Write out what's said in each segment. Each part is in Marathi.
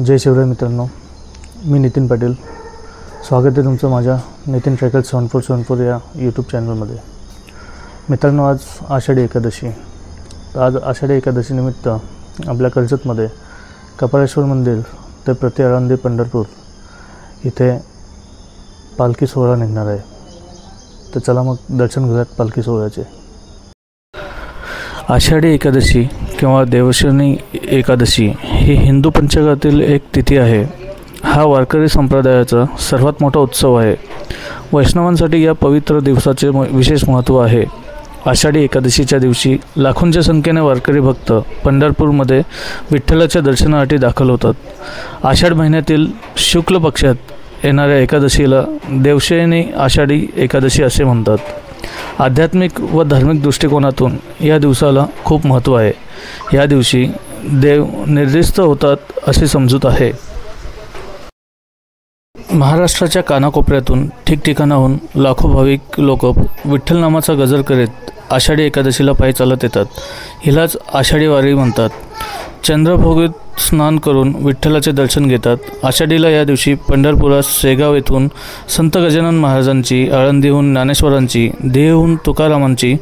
जय शिवराय मित्रांनो, मी नितीन पाटील. स्वागत आहे तुमचं माझ्या नितीन ट्रॅकल 7474 या यूट्यूब चॅनलमध्ये. मित्रांनो, आज आषाढी एकादशी. आज आषाढी एकादशीनिमित्त आपल्या कर्जतमध्ये कपालेश्वर मंदिर ते प्रति आळंदी पंढरपूर इथे पालखी सोहळा निघणार आहे. तर चला मग दर्शन घेऊयात पालखी सोहळ्याचे. आषाढी एकादशी किंवा देवशनी एकादशी ही हिंदू पंचांगातील एक तिथी आहे. हा वारकरी संप्रदायाचा सर्वात मोठा उत्सव आहे. वैष्णवांसाठी या पवित्र दिवसाचे विशेष महत्त्व आहे. आषाढी एकादशीच्या दिवशी लाखोंच्या संख्येने वारकरी भक्त पंढरपूरमध्ये विठ्ठलाच्या दर्शनासाठी दाखल होतात. आषाढ महिन्यातील शुक्ल पक्षात येणाऱ्या एकादशीला देवशयनी आषाढी एकादशी असे म्हणतात. आध्यात्मिक व धार्मिक दृष्टिकोनातून या दिवसाला खूप महत्त्व आहे. या दिवशी देव निर्दिष्ट होतात अशी समजूत आहे. महाराष्ट्राच्या कानाकोपऱ्यातून ठिकठिकाणाहून लाखो भाविक लोक विठ्ठल नामाचा गजर करीत आषाढी एकादशीला पायी चालत येतात. हिलाच आषाढी वारी म्हणतात. चंद्रभोगीत स्नान करून विठ्ठलाचे दर्शन घेतात. आषाढीला या दिवशी पंढरपुरात शेगाव येथून संत गजानन महाराजांची, आळंदीहून ज्ञानेश्वरांची, देहून तुकारामांची,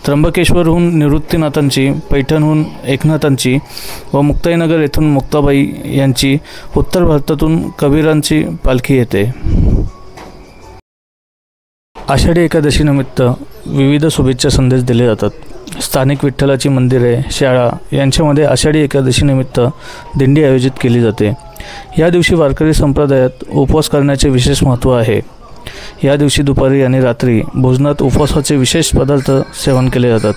त्र्यंबकेश्वरहून निवृत्तीनाथांची, पैठणहून एकनाथांची व मुक्ताईनगर येथून मुक्ताबाई यांची, उत्तर भारतातून कबीरांची पालखी येते. आषाढी एकादशीनिमित्त विविध शुभेच्छा संदेश दिले जातात. स्थानिक विठ्ठलाची मंदिरे, शाळा यांच्यामध्ये आषाढी एकादशीनिमित्त दिंडी आयोजित केली जाते. या दिवशी वारकरी संप्रदायात उपवास करण्याचे विशेष महत्त्व आहे. या दिवशी दुपारी आणि रात्री भोजनात उपवासाचे विशेष पदार्थ सेवन केले जातात.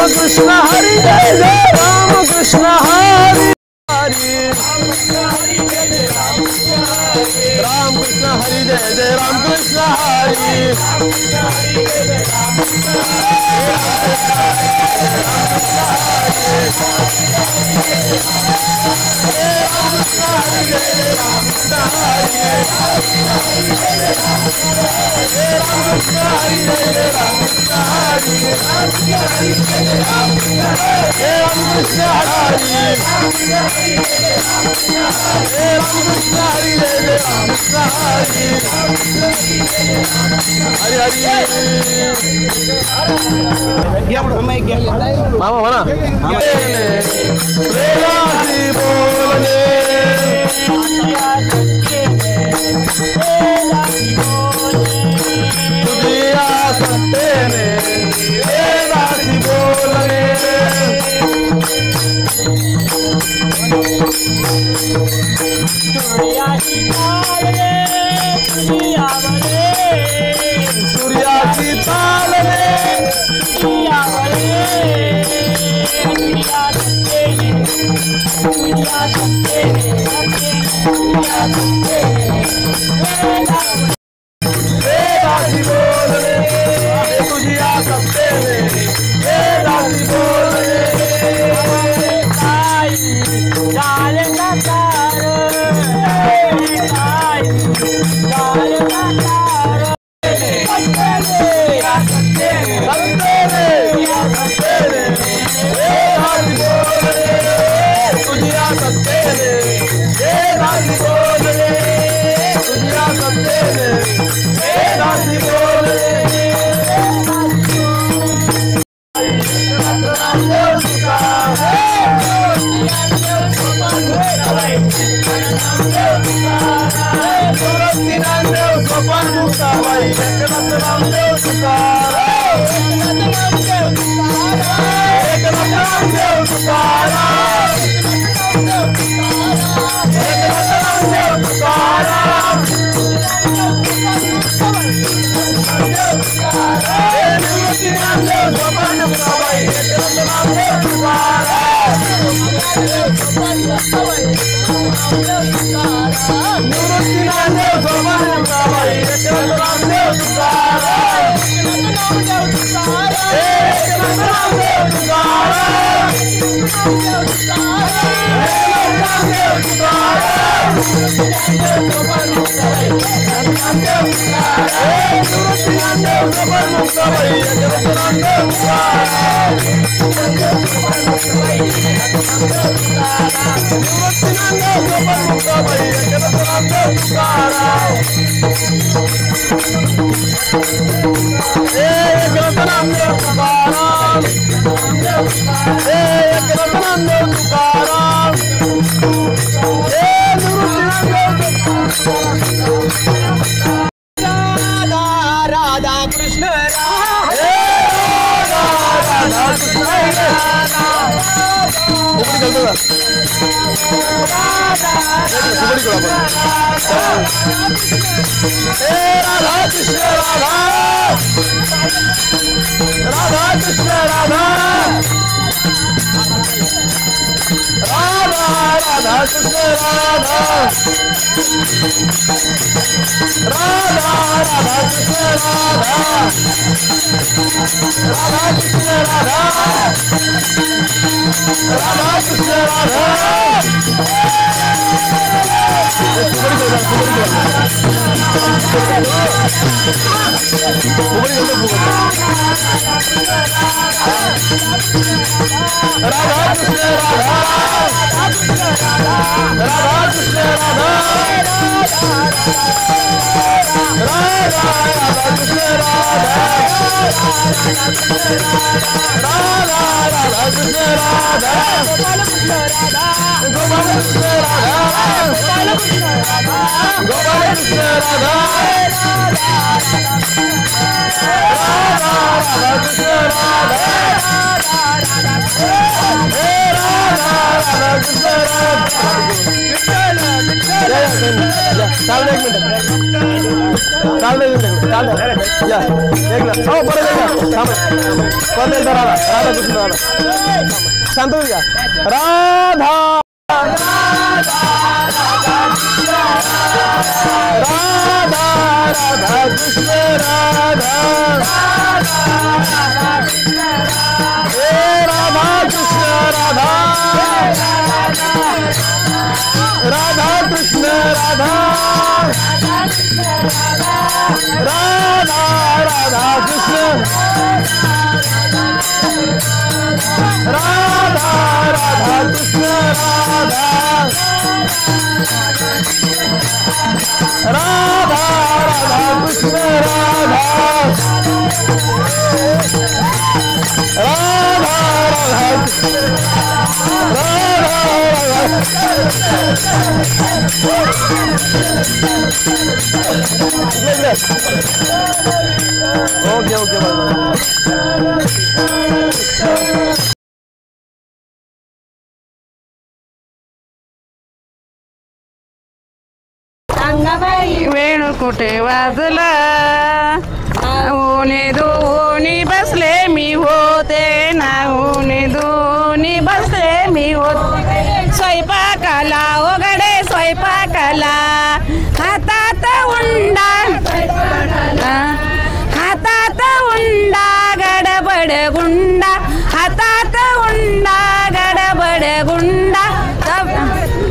कृष्ण हरि जय जय राम कृष्ण हरि हरि राम कृष्ण हरि जय जय राम कृष्ण हरि मामा म्हणा प्रेमाची बोलणे तुझ्या सत्तेने प्रेमाची बोलणे सूर्याची चालणे वेदाची बोलणे तुझ्या सत्तेने वेदाची बोलणे चाल या एक हो परत एकदा थांब परत एकदा राधा कृष्ण राधा शांत होऊ घ्या राधा राधा कृष्ण राधा हे राधा कृष्ण राधा राधा कृष्ण राधा राधा राधा कृष्ण राधा राधा कृष्ण राधा राधा राधा कृष्ण राधा राधा ओके ओके वेणू कुठे वाजला ऊनी दोन्ही बसले मी होते ना ऊनी दोन्ही बसले मी होते स्वयंपाकाला ओघडे स्वयंपाकाला हातात उंडा हातात उंडा गडबड गुंडा हातात उंडा गडबड गुंडा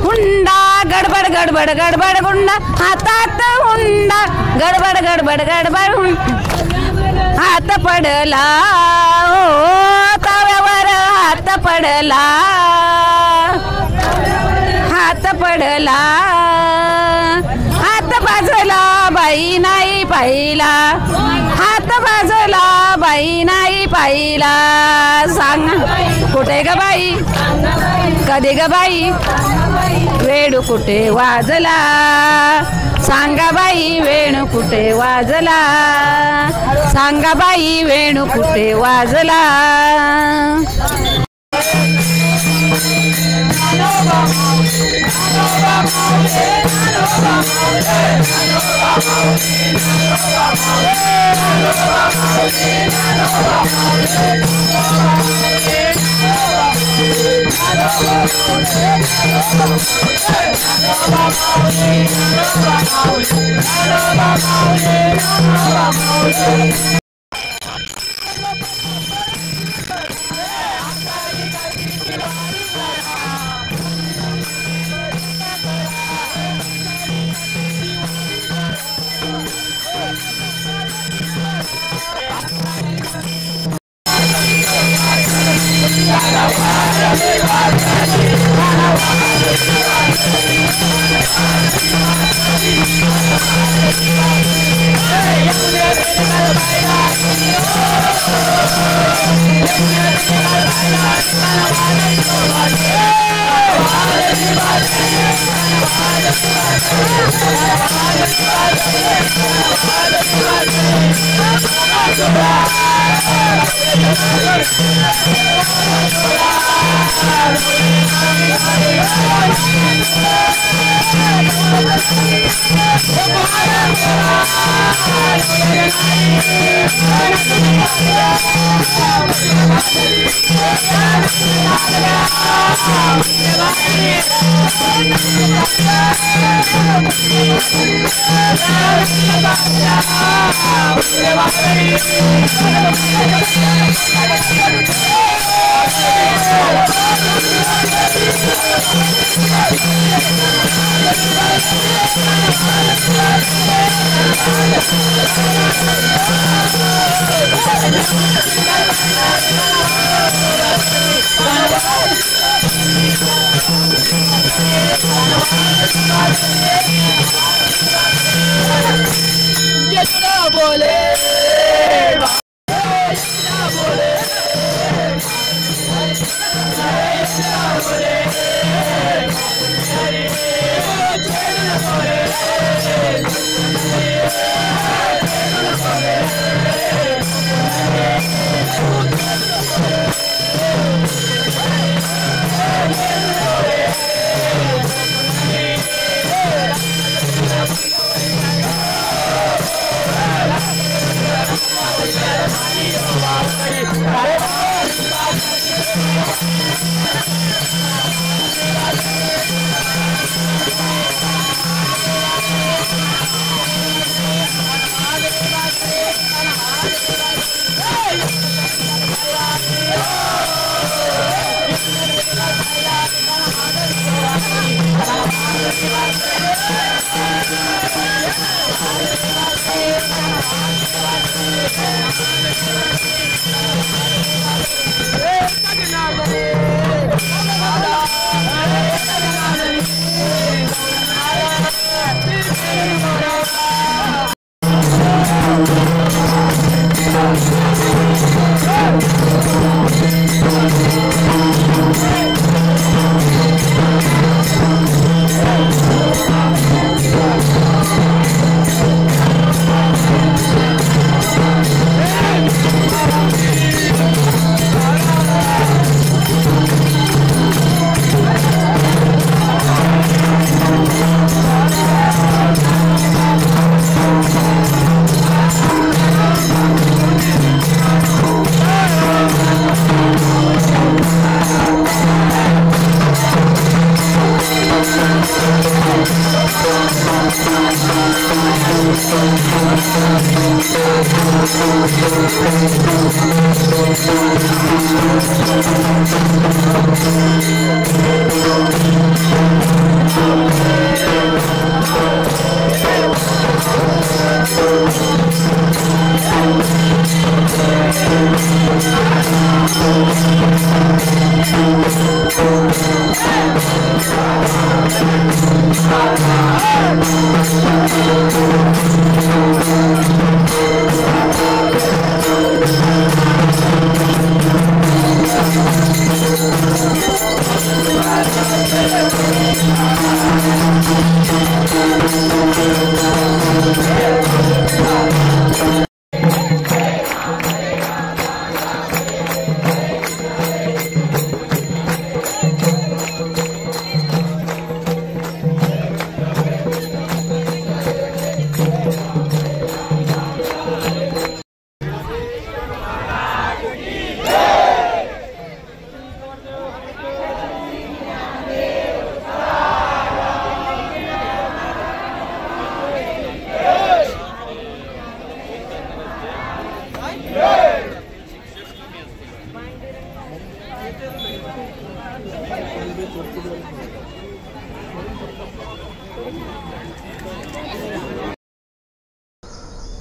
हुंडा गडबड गडबड गडबड गुंडा हातात हुंडा गडबड गडबड गडबड हात पडला ओ तव्यावर हात पडला हात पडला हात भाजला बाई नाही पाहिला हात भाजला बाई नाही पाहिला सांग कुठे ग बाई कधी ग बाई वेणू कुठे वाजला सांगा बाई वेणू कुठे वाजला सांगा बाई वेणू कुठे वाजला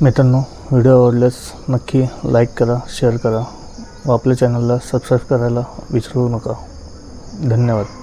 मित्रांनो, व्हिडिओ आवडल्यास नक्की लाईक करा, शेअर करा व आपल्या चॅनलला सबस्क्राईब करायला विसरू नका. धन्यवाद.